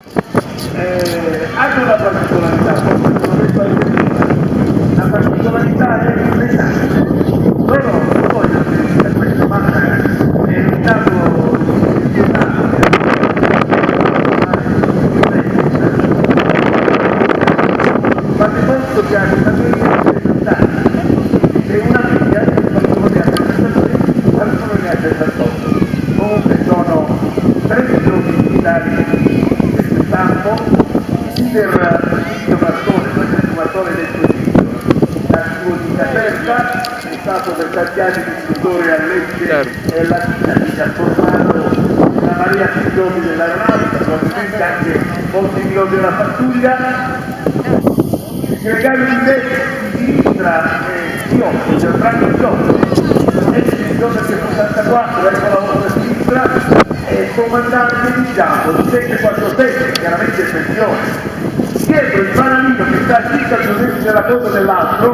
Hanno una particolarità, come detto anche prima, la particolarità è il design. Loro non vogliono dire questo, ma è un dato fate molto piano da noi e una figlia qualcuno ne ha 63, qualcuno ne ha 68. Comunque sono 3 milioni di militari di questo stampo, per il mattone, questo è il mattone del Consiglio, l'archivo di Caserta, è stato per tanti anni istruttore a Lecce e la Latina, che ha formato la Maria Piloti dell'aeronautica, probabilmente anche molti piloti della pattuglia. Il gregario di destra di sinistra è Chiotto, Gianfranco Chiotto, ex direttore del 64, ecco la vostra sinistra, è comandante di campo di 747, chiaramente in pensione. Dietro il fanalino che sta a circa 2 metri della coda dell'altro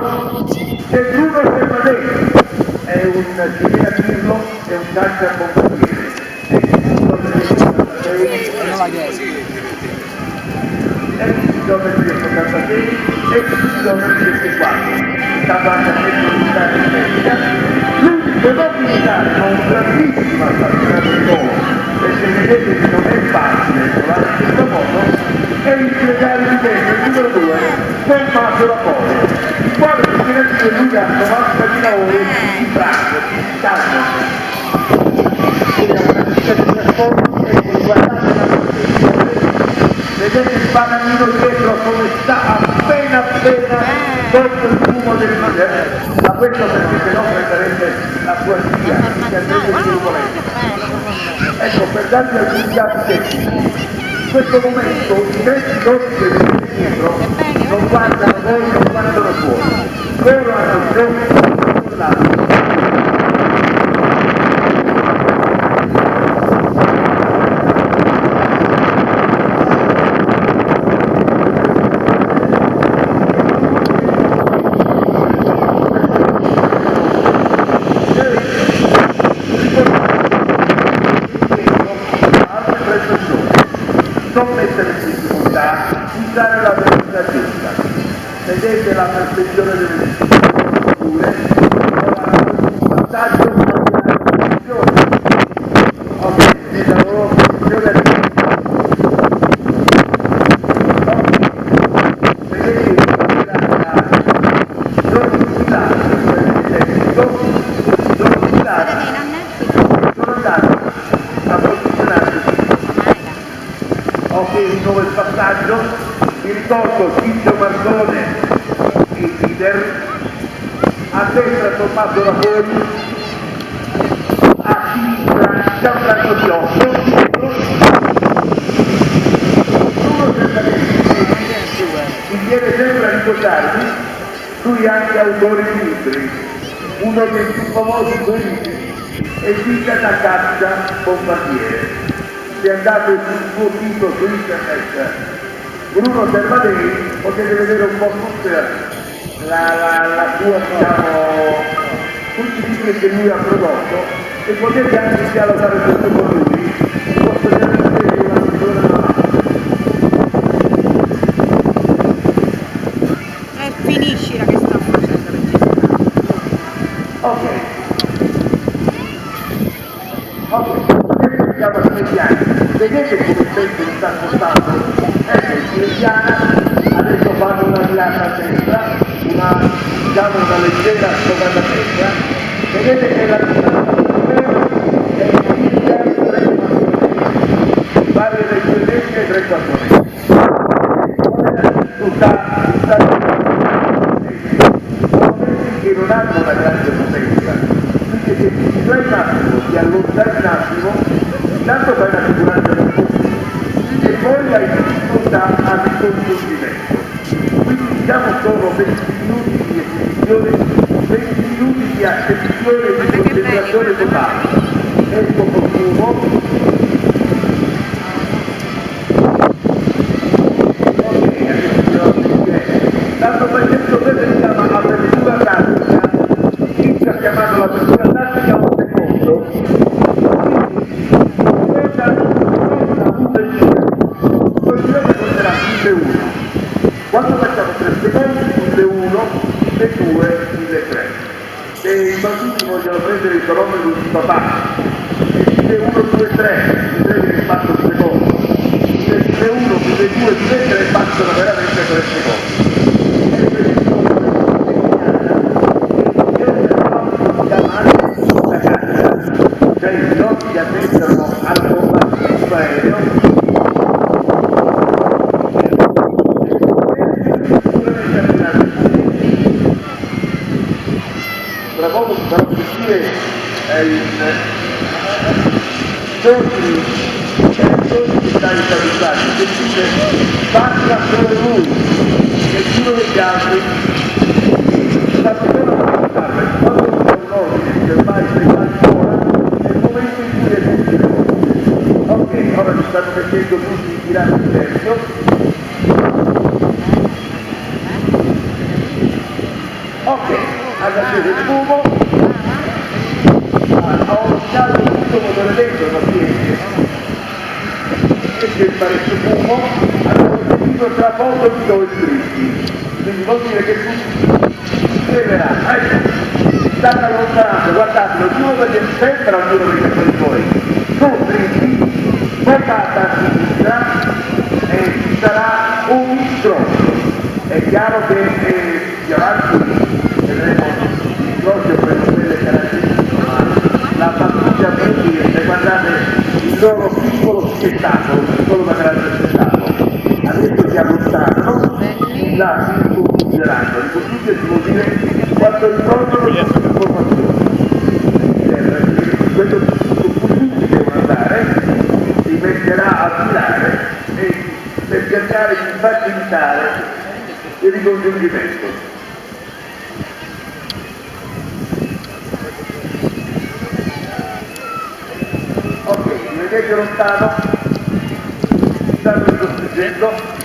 c'è Bruno Fermadei, è un civile a dirlo, è un cacciabombardiere, è il punto chilometri del 76 e chilometri del 64, stato anche a mezzo militare in America, l'unico non militare ma un grandissimo appassionato di volo, perché vedete che non è facile trovare questo modo, è il segretario di destra, il numero 2, Tommaso Rapone, il quale impegnativo lui ha 90.000 ore di braccio, di taglio. Quindi è una vita di trasporto e guardate la protezione. Vedete il fanalino dietro come sta appena sotto il fumo del mare, ma questo perché se no prenderebbe la sua via, che andrebbe turbolento. Ecco, per darvi alcuni dati tecnici, in questo momento i 20 dosi che vedete dietro non guardano voi, non guardano fuori, loro hanno il gioco controllato. Non mettere in difficoltà, usare la velocità giusta. Vedete la perfezione delle strutture, il passaggio alla posizione. Ok, vedete la loro posizione a sinistra. Vedete la velocità, sono andati a posizionarsi. Ok, di nuovo il passaggio, vi ricordo Ciccio Marcone e leader, a destra Tommaso Raponi, a sinistra Gianfranco Chiotto, uno mi viene sempre a ricordarmi, lui è anche autore di libri, uno dei più famosi suoi libri è Vita da caccia bombardiere. Se andate sul suo sito su internet Bruno Fermadei potete vedere un po' tutta la sua, diciamo, tutti i libri che lui ha prodotto e potete anche dialogare tutto con lui. Posso già vedere una misura della e finiscila che sto facendo registrare. Ok, siamo a Mediana. Vedete come il tempo mi sta spostando? Ecco, in Mediana adesso fanno una virata a destra, una leggera stovata a destra. Vedete che la distanza è circa 3 km, varie leggermente e 3 km. Momenti che non hanno una grande potenza, quindi se ti fai un attimo, ti allontani un attimo, intanto fai una sicurezza del punto e poi hai difficoltà al ricongiungimento. Quindi diciamo sono 20 minuti di esibizione, 20 minuti di attenzione e di concentrazione totale. Ecco consumo. Tanto facendo questo si chiama apertura tattica, inizia a chiamarlo l'apertura tattica un secondo, quindi cosa 1001. Quando facciamo 3 secondi, 1001, 1002, 1003. Se i bambini vogliono prendere il cronometro di papà, e dice 1, 2, 3, si vede che fatto un secondo. Se dice 1, 2, 3 passano veramente 3 secondi. Cioè i piloti che addestrano al combattimento aereo tra poco vi farò sentire giorni che sta instabilizzato, che dice parla solo lui, nessuno degli altri. La persona non parla, e quando c'è un ordine che ormai sei ancora, nel momento in cui è tutto. Ok, ora ci stanno mettendo tutti i tirati di verso. Ok, hanno acceso il fumo, ho uno scaldo tutto motore dentro, ma esce il parecchio fumo, abbiamo sentito tra poco di dove scritti, quindi vuol dire che tutti scriverà, state allontanando, guardatelo, giuro perché sembra un giuro perché sono i suoi, su dritti, portata a sinistra e ci sarà un incrocio. È chiaro che più avanti vedremo il incrocio per quelle caratteristiche, ma la pattuglia per guardate il loro piccolo spettacolo, piccolo ma grande spettacolo. Adesso si allontanano, in là si riconfiggeranno, riconfiggersi vuol dire quando risolvono le informazioni. Quello su cui tutti devono andare si metterà a tirare e per cercare di facilitare il ricongiungimento. Ok, mi vedete lontano? Stanno ricostruggendo.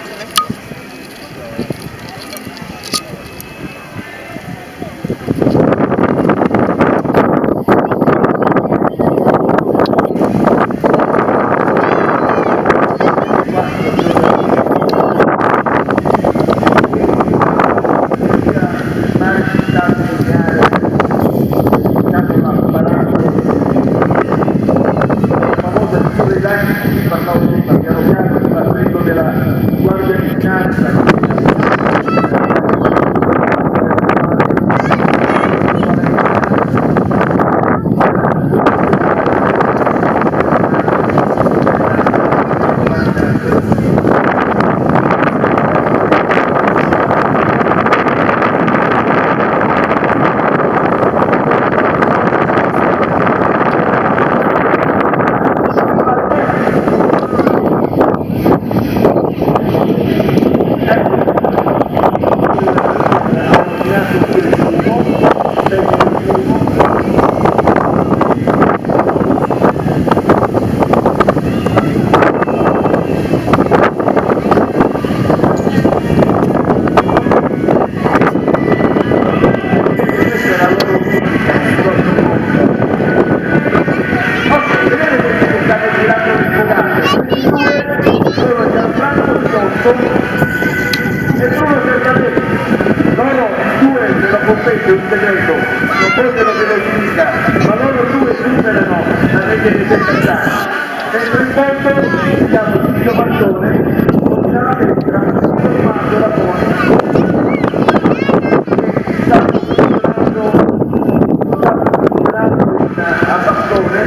Un segreto, non possono che lo dica, ma loro due superano la legge di settant'anni. Mentre in fondo siamo Silvio Mattone, con la destra, Tommaso Rapone, stanno funzionando a bastone.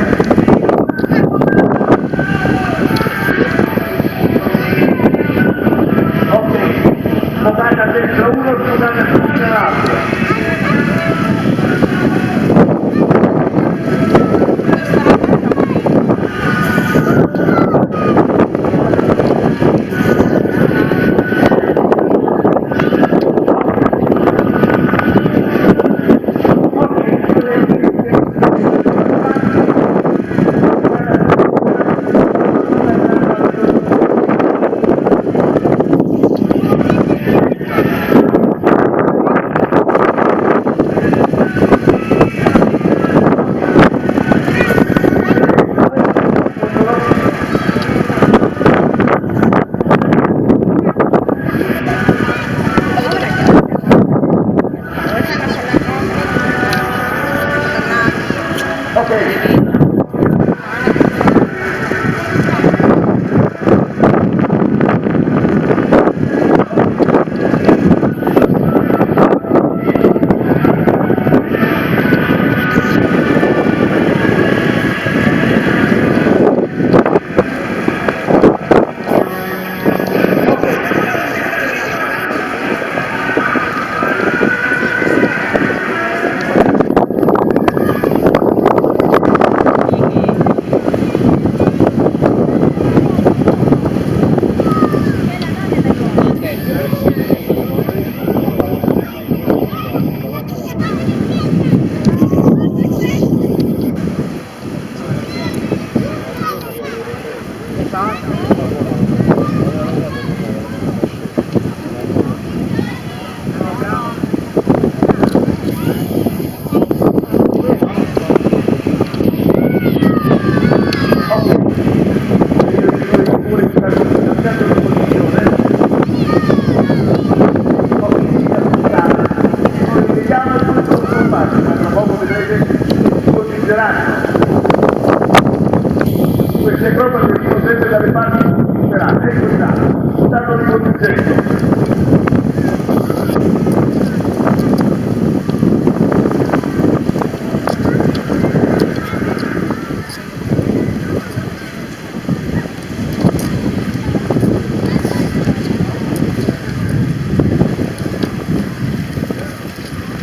Ok, sposate a destra uno, sposate a sinistra l'altro. tropa